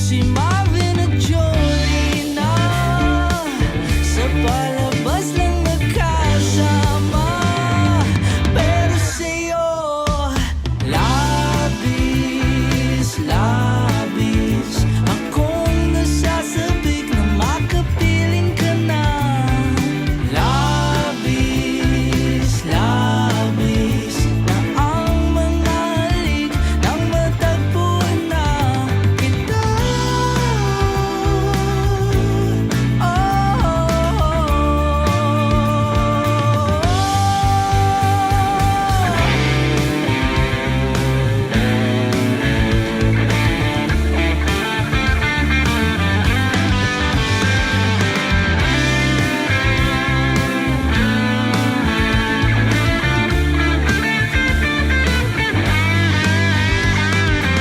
si Marvin at Jolene na sa palabas lang nagkasama. Pero sa'yo, labis, labis akong nasasabik na makapiling ka na. Labis, labis na ang mga halik nang matagpuan na kita.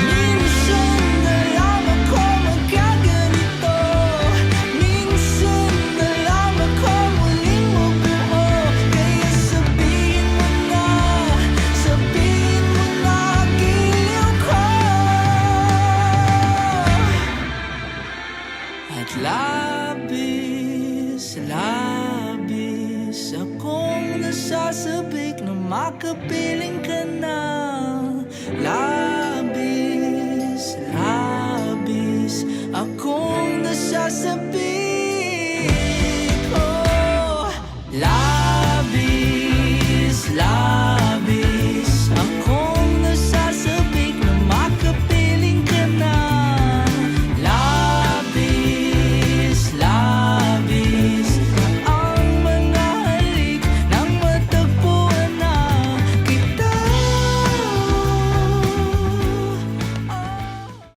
Minsan na lang ako magkaganito, minsan na lang ako muling mabuo. Kaya sabihin mo na, giliw ko. At labis, labis akong nasasabik na makapiling ka na. Labis, labis akong nasasabik